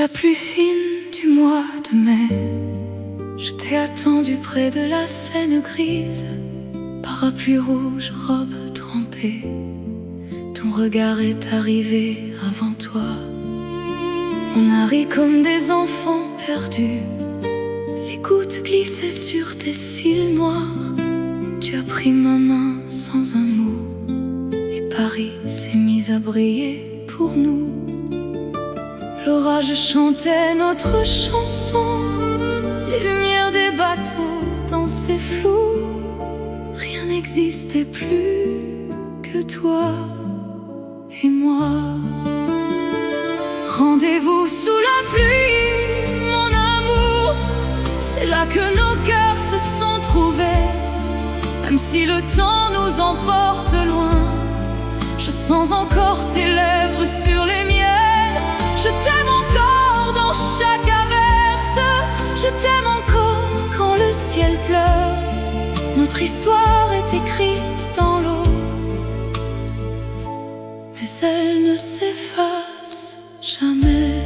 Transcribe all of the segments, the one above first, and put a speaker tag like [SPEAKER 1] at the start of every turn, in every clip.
[SPEAKER 1] la pluie fine du mois de mai, je t'ai attendu près de la Seine grise. Parapluie rouge, robe trempée, ton regard est arrivé avant toi. On a ri comme des enfants perdus, les gouttes glissaient sur tes cils noirs. Tu as pris ma main sans un mot, et Paris s'est mis à briller pour nous. L'orage chantait notre chanson, les lumières des bateaux dansaient flous. Rien n'existait plus que toi et moi. Rendez-vous sous la pluie, mon amour, c'est là que nos cœurs se sont trouvés. Même si le temps nous emporte loin, je sens encore tes lèvres sur les miennes. Je t'aime encore dans chaque averse, je t'aime encore quand le ciel pleure. Notre histoire est écrite dans l'eau, mais elle ne s'efface jamais.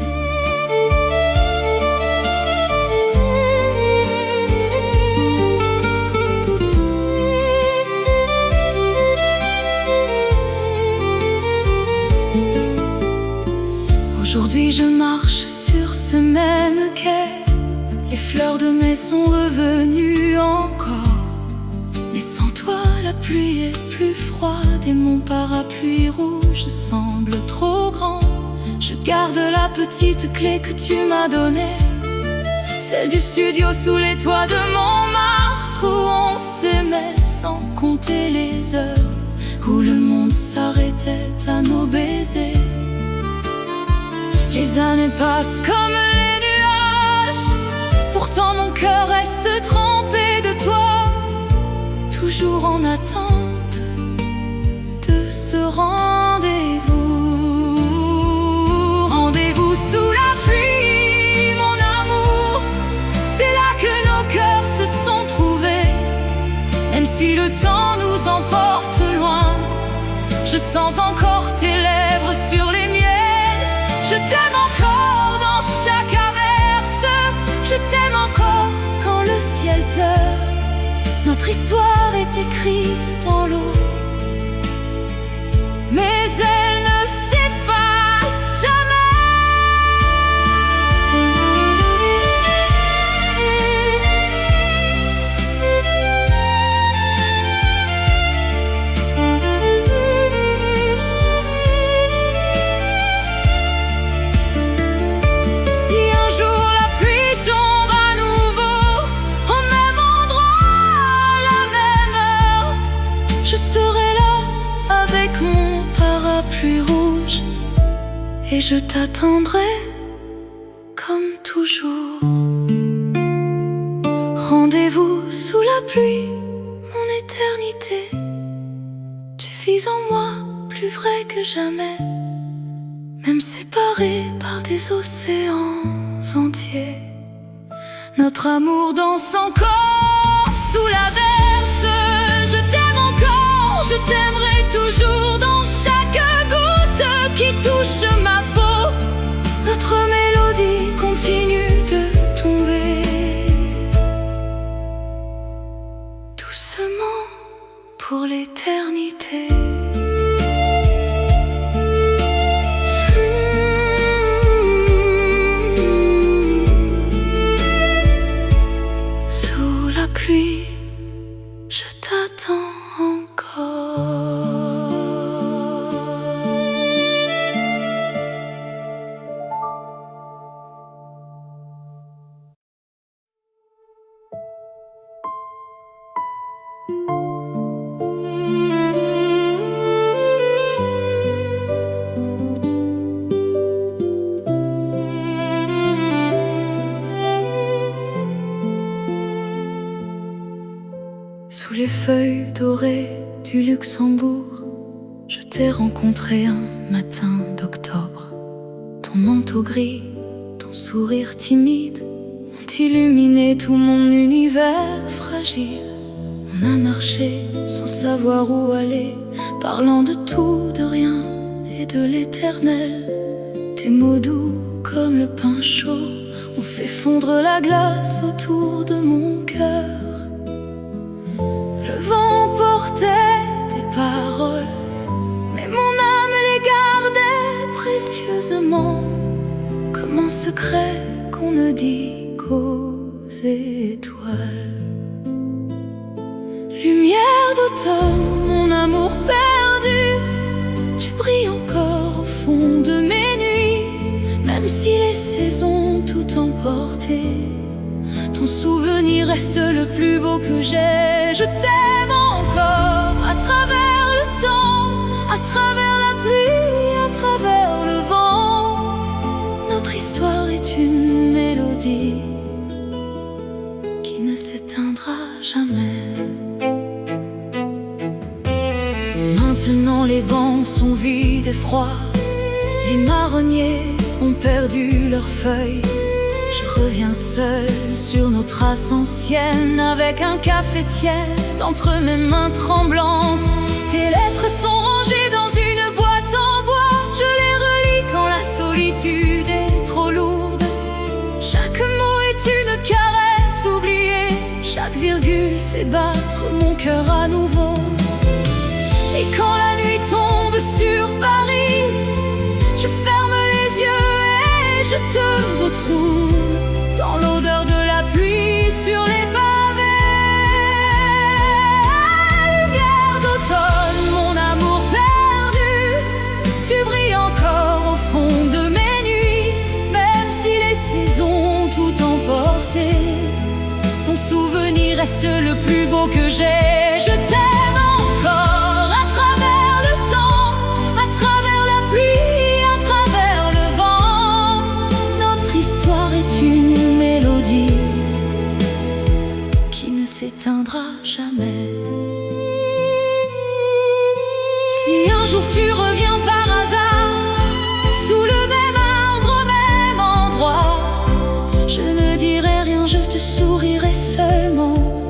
[SPEAKER 1] Aujourd'hui je marche sur ce même quai, les fleurs de mai sont revenues encore. Mais sans toi la pluie est plus froide et mon parapluie rouge semble trop grand. Je garde la petite clé que tu m'as donnée, celle du studio sous les toits de Montmartre, où on s'aimait sans compter les heures, où le monde s'arrêtait à nos baisers. Les années passent comme les nuages, pourtant mon cœur reste trempé de toi, toujours en attente de ce rendez-vous. Rendez-vous sous la pluie, mon amour, c'est là que nos cœurs se sont trouvés. Même si le temps nous emporte loin, je sens encore tes lèvres sur les miennes. Je t'aime encore dans chaque averse, je t'aime encore quand le ciel pleure. Notre histoire est écrite dans l'eau, mais elle ne s'efface jamais. Pluie rouge, et je t'attendrai comme toujours. Rendez-vous sous la pluie, mon éternité. Tu vis en moi plus vrai que jamais, même séparés par des océans entiers. Notre amour danse encore sous l'averse. Je t'aime encore, je t'aimerai toujours dans chaque goutte qui touche ma peau. Notre mélodie continue de tomber doucement pour l'éternité. Sous la pluie, je t'attends encore. Sous les feuilles dorées du Luxembourg, je t'ai rencontré un matin d'octobre. Ton manteau gris, ton sourire timide ont illuminé tout mon univers fragile. On a marché sans savoir où aller, parlant de tout, de rien et de l'éternel. Tes mots doux comme le pain chaud, on fait fondre la glace autour de mon cœur. Le vent portait tes paroles, mais mon âme les gardait précieusement, comme un secret qu'on ne dit qu'aux étoiles. Lumière d'automne, mon amour perdu, tu brilles encore au fond de mes nuits. Même si les saisons tout emporté, ton souvenir reste le plus beau que j'ai. Je t'aime encore à travers le temps, à travers la pluie, à travers le vent. Notre histoire est une mélodie qui ne s'éteindra jamais. Maintenant les bancs sont vides et froids, les marronniers ont perdu leurs feuilles. Je reviens seul sur nos traces anciennes, avec un café tiède entre mes mains tremblantes. Tes lettres sont rangées dans une boîte en bois, je les relis quand la solitude est trop lourde. Chaque mot est une caresse oubliée, chaque virgule fait battre mon cœur à nouveau. Et quand la nuit tombe sur Paris, je ferme les yeux et je te retrouve dans l'odeur de la pluie sur les pavés. Lumière d'automne, mon amour perdu, tu brilles encore au fond de mes nuits. Même si les saisons ont tout emporté, ton souvenir reste le plus beau que j'ai. Je t'aime encore s'éteindra jamais. Si un jour tu reviens par hasard, sous le même arbre, au même endroit, je ne dirai rien, je te sourirai seulement.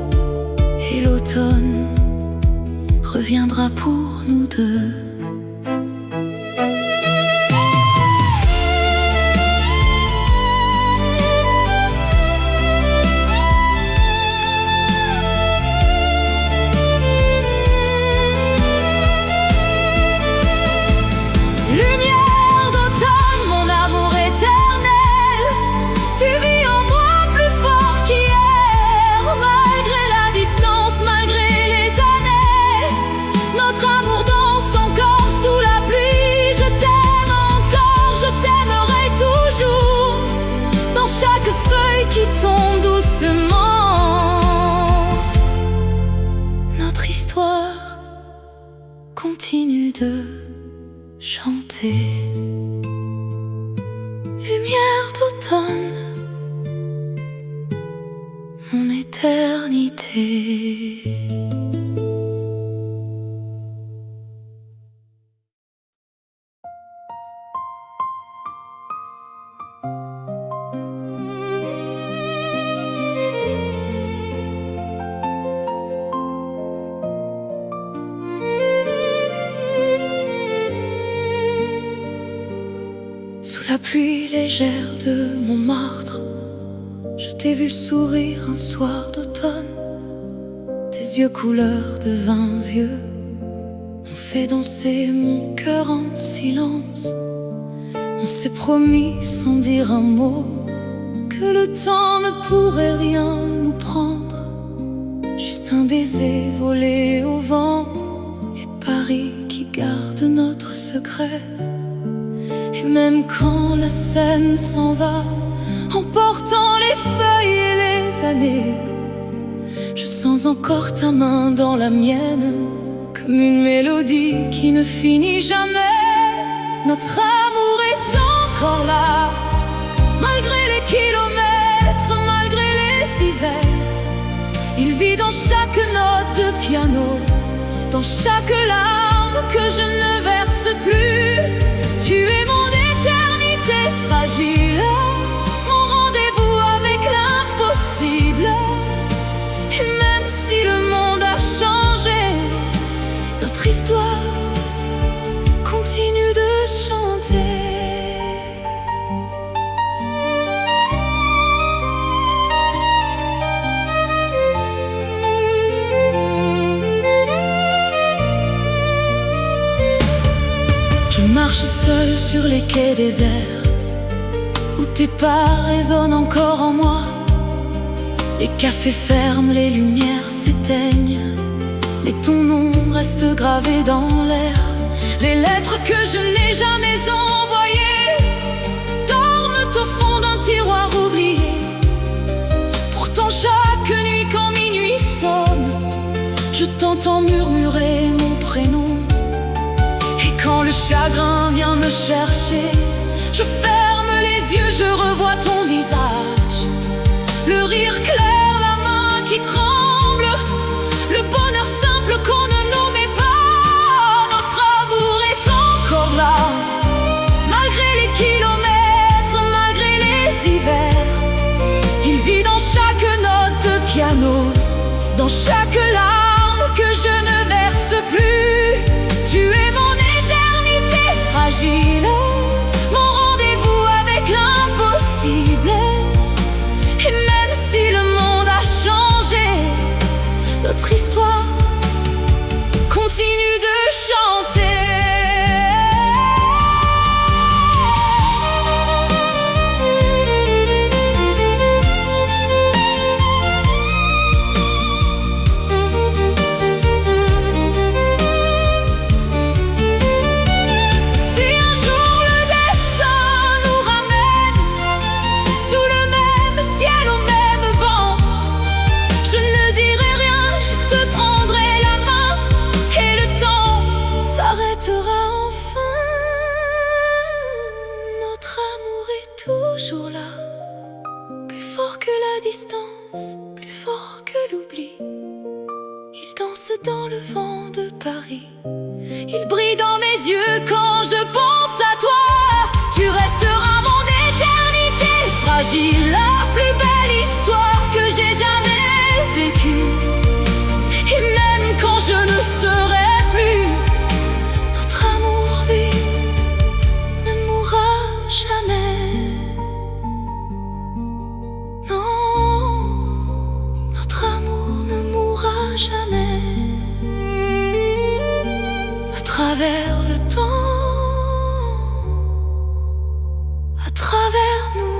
[SPEAKER 1] Et l'automne reviendra pour nous deux. Qui tombe doucement, notre histoire continue de chanter. Lumière d'automne, mon éternité. Sous la pluie légère de Montmartre, je t'ai vu sourire un soir d'automne. Tes yeux couleur de vin vieux ont fait danser mon cœur en silence. On s'est promis sans dire un mot que le temps ne pourrait rien nous prendre. Juste un baiser volé au vent et Paris qui garde notre secret. Et même quand la scène s'en va, emportant les feuilles et les années, je sens encore ta main dans la mienne, comme une mélodie qui ne finit jamais. Notre amour est encore là, malgré les kilomètres, malgré les hivers. Il vit dans chaque note de piano, dans chaque larme que je ne verse plus. Tu es mon éternité fragile, mon rendez-vous avec l'impossible. Et même si le monde a changé, notre histoire continue de chanter. marche seul sur les quais déserts, où tes pas résonnent encore en moi. Les cafés ferment, les lumières s'éteignent, mais ton nom reste gravé dans l'air. Les lettres que je n'ai jamais envoyées dorment au fond d'un tiroir oublié. Pourtant chaque nuit quand minuit sonne, je t'entends murmurer mon prénom. Et quand le chagrin vient me chercher, je ferme les yeux, je revois ton visage. Le rire clair, la main qui tremble, le bonheur simple qu'on ne nommait pas. Notre amour est encore là, malgré les kilomètres, malgré les hivers. Il vit dans chaque note de piano, dans chaque larme que je ne verse plus. Tu es mon éternité fragile, mon rendez-vous avec l'impossible. Et même si le monde a changé, notre histoire continue de chanter. Toujours là, plus fort que la distance, plus fort que l'oubli. Il danse dans le vent de Paris, il brille dans mes yeux quand je pense à toi. Tu resteras mon éternité fragile, la plus belle histoire que j'ai jamais vécue. Et même quand je ne serai plus, notre amour, lui, ne mourra jamais. Jamais. À travers le temps, à travers nous.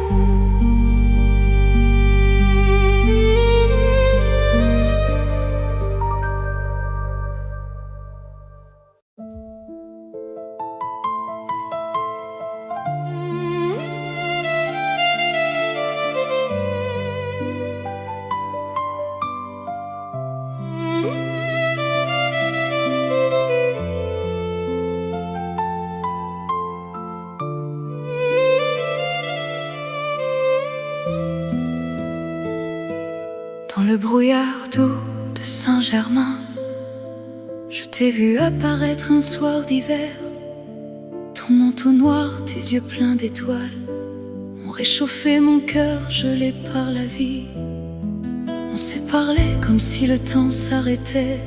[SPEAKER 1] Dans le brouillard doux de Saint-Germain, je t'ai vu apparaître un soir d'hiver. Ton manteau noir, tes yeux pleins d'étoiles ont réchauffé mon cœur gelé par la vie. On s'est parlé comme si le temps s'arrêtait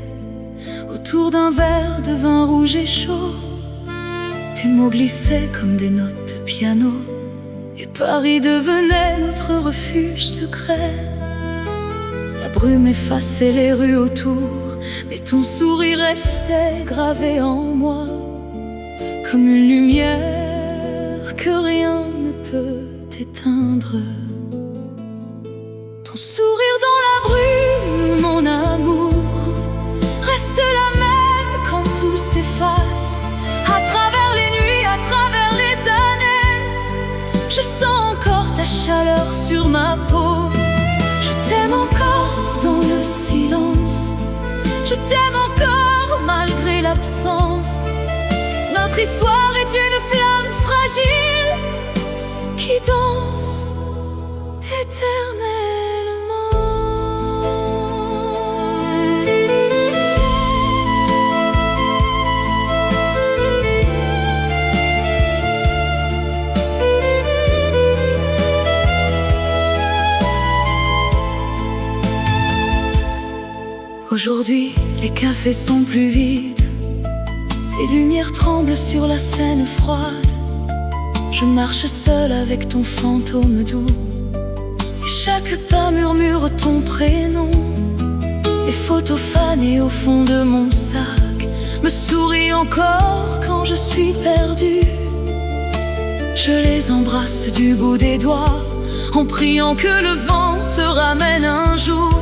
[SPEAKER 1] autour d'un verre de vin rouge et chaud. Tes mots glissaient comme des notes de piano, et Paris devenait notre refuge secret. La brume effaçait les rues autour, mais ton sourire restait gravé en moi, comme une lumière que rien ne peut éteindre. Ton sourire dans la brume, mon amour, reste la même quand tout s'efface. À travers les nuits, à travers les années, je sens encore ta chaleur sur ma peau. Je t'aime encore dans le silence, je t'aime encore malgré l'absence. Notre histoire est une flamme fragile qui danse éternellement. Aujourd'hui, les cafés sont plus vides, les lumières tremblent sur la Seine froide. Je marche seul avec ton fantôme doux, et chaque pas murmure ton prénom. Les photos fanées au fond de mon sac me sourient encore quand je suis perdue. Je les embrasse du bout des doigts, en priant que le vent te ramène un jour.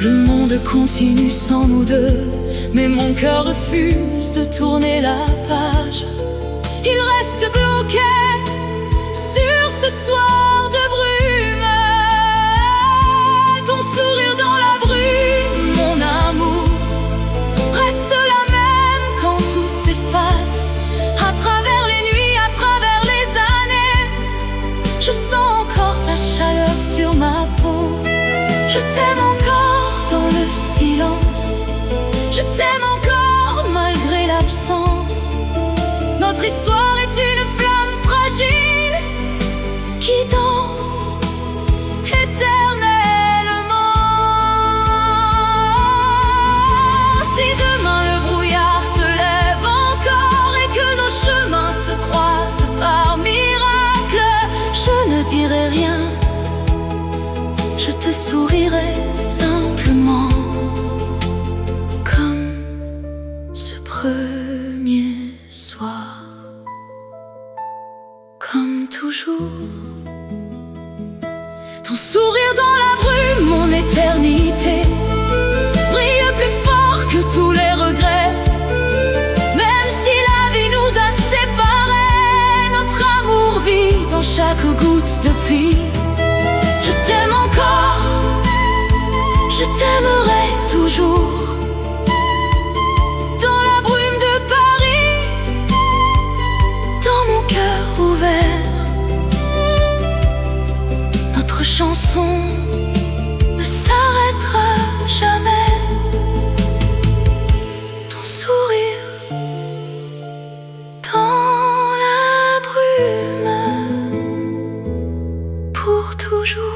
[SPEAKER 1] Le monde continue sans nous deux, mais mon cœur refuse de tourner la page. Il reste bloqué sur ce soir de brume. Ton sourire dans la brume, mon amour, reste la même quand tout s'efface. À travers les nuits, à travers les années, je sens encore ta chaleur sur ma peau. Je t'aime encore dans le silence, je t'aime encore malgré l'absence. Notre histoire est une flamme fragile qui danse éternellement. Si demain le brouillard se lève encore et que nos chemins se croisent par miracle, je ne dirai rien, je te sourirai simplement, comme ce premier soir, comme toujours. Ton sourire dans la brume, mon éternité, brille plus fort que tous les regrets. Même si la vie nous a séparés, notre amour vit dans chaque goutte de pluie. Je t'aime encore, je t'aimerai toujours. Dans la brume de Paris, dans mon cœur ouvert, notre chanson ne s'arrêtera jamais. Ton sourire dans la brume, pour toujours.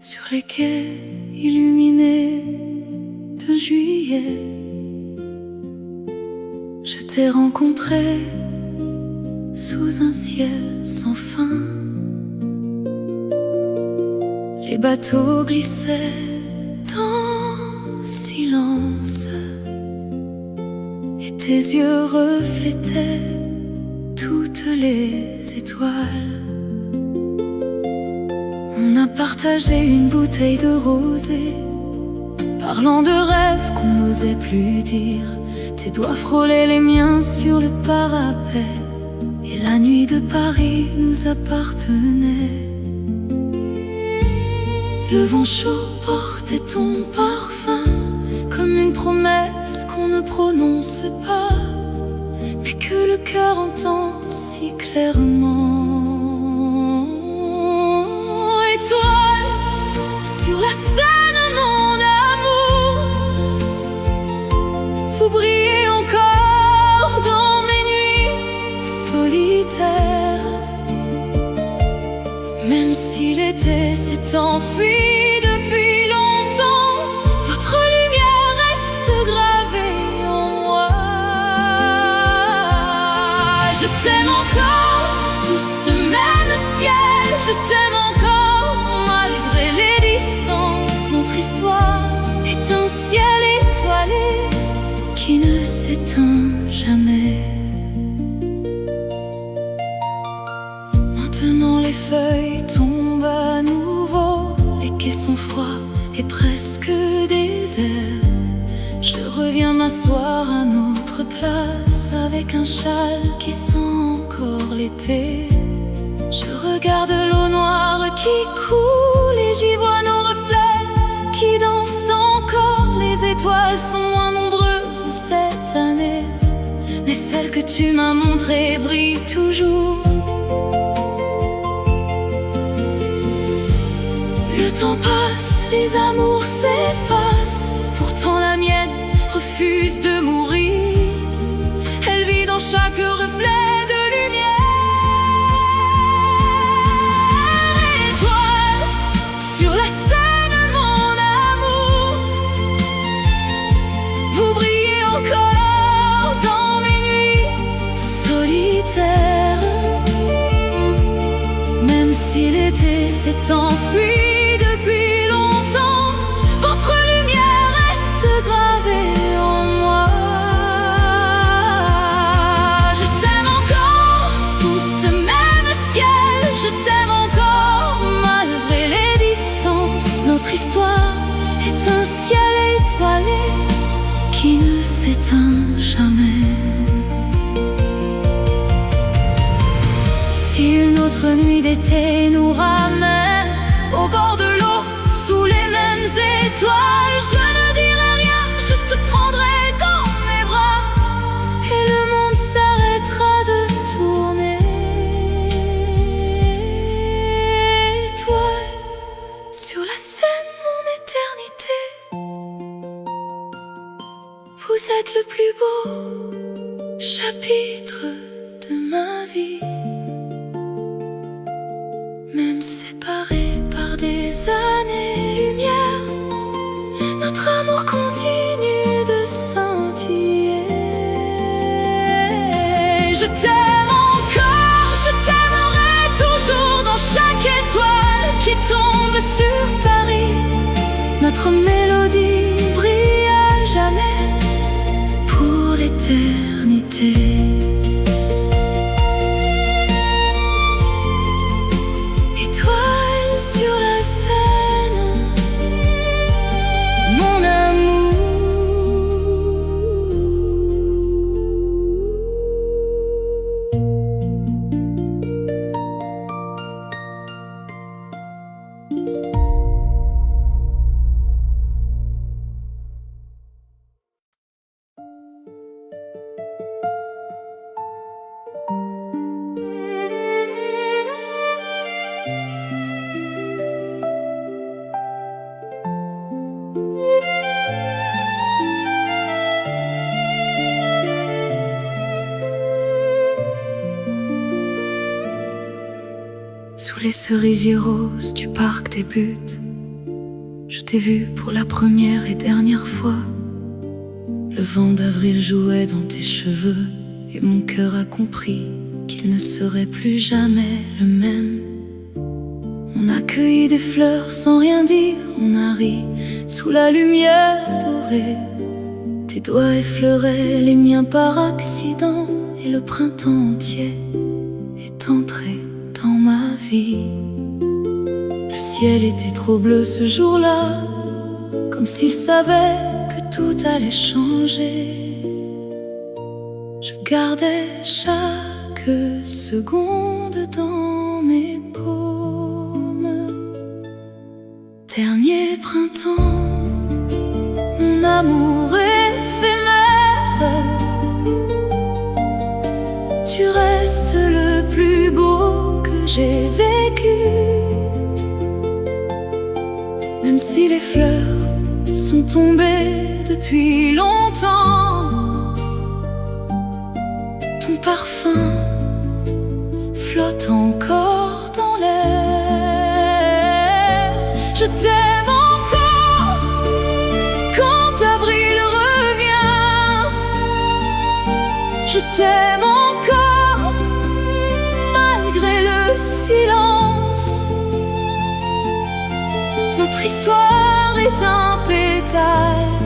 [SPEAKER 1] Sur les quais illuminés de juillet, je t'ai rencontré sous un ciel sans fin. Les bateaux glissaient en silence et tes yeux reflétaient toutes les étoiles. On a partagé une bouteille de rosée, parlant de rêves qu'on n'osait plus dire. Tes doigts frôlaient les miens sur le parapet, et la nuit de Paris nous appartenait. Le vent chaud portait ton parfum, comme une promesse qu'on ne prononce pas, mais que le cœur entend si clairement. Étoile sur la scène, mon amour, vous brillez encore dans mes nuits solitaires. Même si l'été s'est enfui depuis longtemps, votre lumière reste gravée en moi. Je t'aime encore sous ce même ciel, je t'aime encore malgré les distances. Notre histoire est un ciel étoilé qui ne s'éteint jamais. Maintenant les feuilles tombent à nouveau, les quais sont froids et presque déserts. Je reviens m'asseoir à notre place avec un châle qui sent encore l'été. Je regarde l'eau noire qui coule et j'y vois nos reflets qui dansent encore. Les étoiles sont moins nombreuses cette année, mais celle que tu m'as montrée brille toujours. Le temps passe, les amours s'effacent, pourtant la mienne refuse de mourir. Elle vit dans s'est enfui depuis longtemps. Votre lumière reste gravée en moi. Je t'aime encore sous ce même ciel. Je t'aime encore malgré les distances. Notre histoire est un ciel étoilé qui ne s'éteint jamais. Si une autre nuit d'été nous ramène au bord de l'eau, sous les mêmes étoiles, je ne dirai rien, je te prendrai dans mes bras et le monde s'arrêtera de tourner. Étoile sur la scène, mon éternité, vous êtes le plus beau chapitre de ma vie. Même séparés par des années-lumière, notre amour continue de scintiller. Je t'aime encore, je t'aimerai toujours dans chaque étoile qui tombe sur Paris. Notre mélodie brille à jamais pour l'éternité. Sur la scène, mon amour. Sous les cerisiers roses du parc des buttes, je t'ai vu pour la première et dernière fois. Le vent d'avril jouait dans tes cheveux et mon cœur a compris qu'il ne serait plus jamais le même. On a cueilli des fleurs sans rien dire, on a ri sous la lumière dorée. Tes doigts effleuraient les miens par accident et le printemps entier est entré dans ma vie. Le ciel était trop bleu ce jour-là, comme s'il savait que tout allait changer. Je gardais chaque seconde dans mes paumes. Dernier printemps, mon amour éphémère, tu restes le plus beau que j'ai vécu. Même si les fleurs sont tombées depuis longtemps, ton parfum flotte encore dans l'air. Je t'aime encore quand avril revient. Je t'aime encore malgré le silence. Notre histoire est un pétale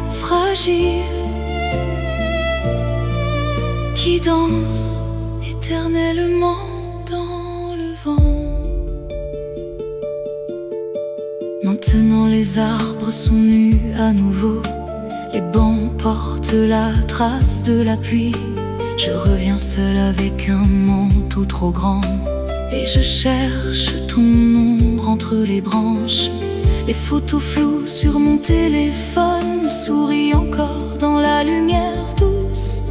[SPEAKER 1] fragile qui danse éternellement dans le vent. Maintenant les arbres sont nus à nouveau, les bancs portent la trace de la pluie. Je reviens seul avec un manteau trop grand et je cherche ton ombre entre les branches. Les photos floues sur mon téléphone me sourient encore dans la lumière douce.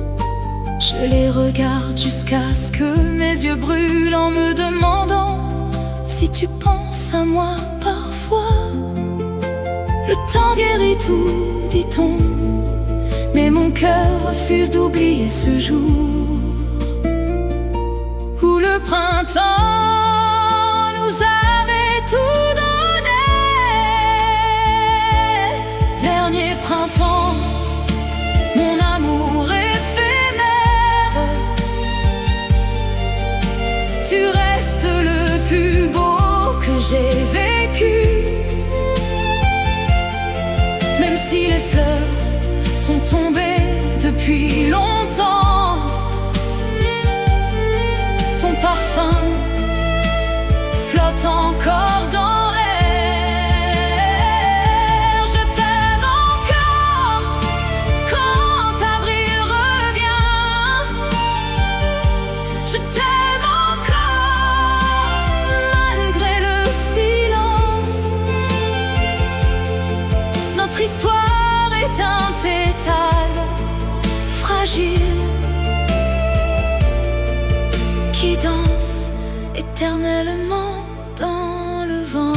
[SPEAKER 1] Je les regarde jusqu'à ce que mes yeux brûlent en me demandant si tu penses à moi parfois. Le temps guérit tout, dit-on, mais mon cœur refuse d'oublier ce jour où le printemps nous avait tout donné. Dernier printemps, mon amour éphémère, tu restes le plus beau que si les fleurs sont tombées depuis longtemps, ton parfum flotte encore dans l'air. Je t'aime encore quand avril revient. Je t'aime encore malgré le silence. Notre histoire est un pétale fragile qui danse éternellement dans le vent.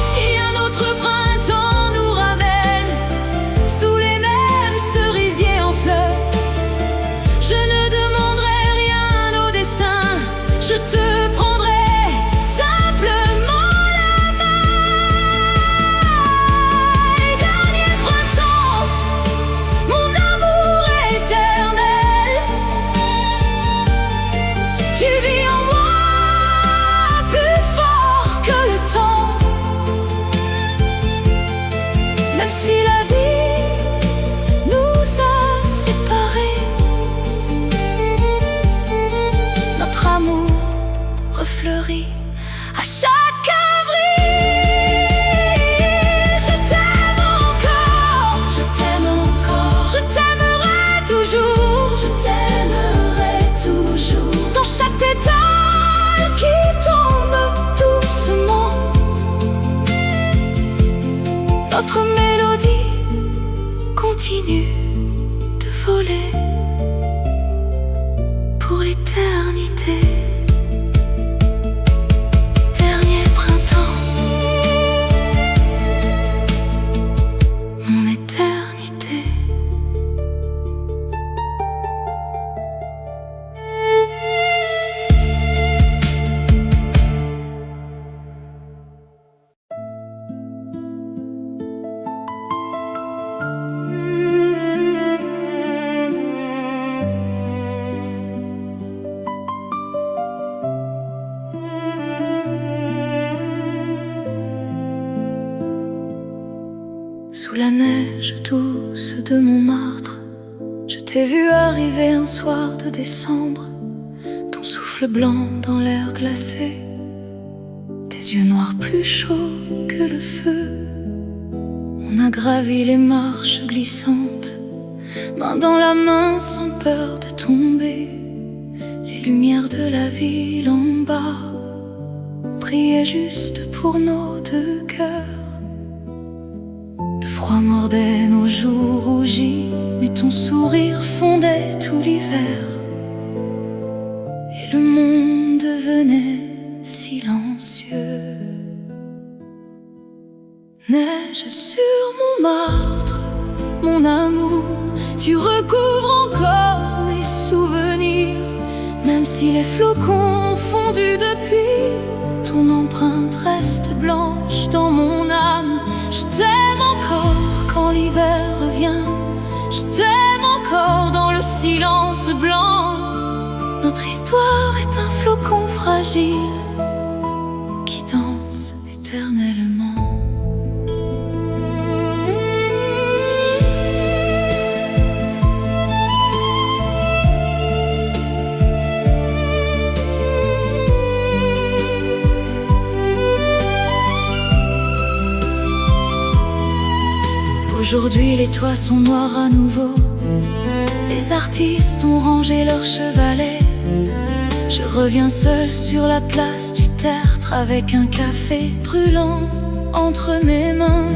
[SPEAKER 1] Si un autre printemps nous ramène sous les mêmes cerisiers en fleurs, je ne demanderai rien au destin, je te prendrai simplement la main. Et dernier printemps, mon amour éternel, tu vis en moi plus fort que le temps. Même si la vie nous a séparés, notre amour refleurit à chaque avril. Je t'aime encore, je t'aime encore, je t'aimerai toujours, je t'aimerai toujours. Dans chaque pétale qui tombe doucement, notre mélodie continue de voler pour l'éternité. Dernier printemps, mon éternité. Sous la neige douce de Montmartre, je t'ai vu arriver un soir de décembre, ton souffle blanc dans l'air glacé, tes yeux noirs plus chauds que le feu. On a gravi les marches glissantes, main dans la main sans peur de tomber. Les lumières de la ville en bas brillaient juste pour nos deux cœurs. Le froid mordait nos joues rougies, mais ton sourire fondait tout l'hiver. Et le monde devenait silencieux. Neige sur Montmartre, mon amour, tu recouvres encore mes souvenirs. Même si les flocons ont fondu depuis, ton empreinte reste blanche dans mon âme. Je t'aime encore quand l'hiver revient, je t'aime encore dans le silence blanc. Notre histoire est un flocon fragile qui danse éternellement. Aujourd'hui les toits sont noirs à nouveau, les artistes ont rangé leurs chevalets. Je reviens seul sur la place du Tertre avec un café brûlant entre mes mains.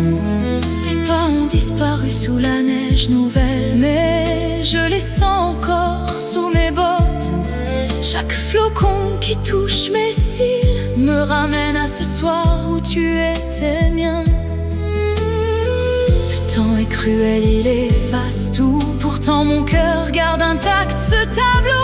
[SPEAKER 1] Tes pas ont disparu sous la neige nouvelle, mais je les sens encore sous mes bottes. Chaque flocon qui touche mes cils me ramène à ce soir où tu étais mien. Le temps est cruel, il efface tout, pourtant mon cœur garde intact ce tableau.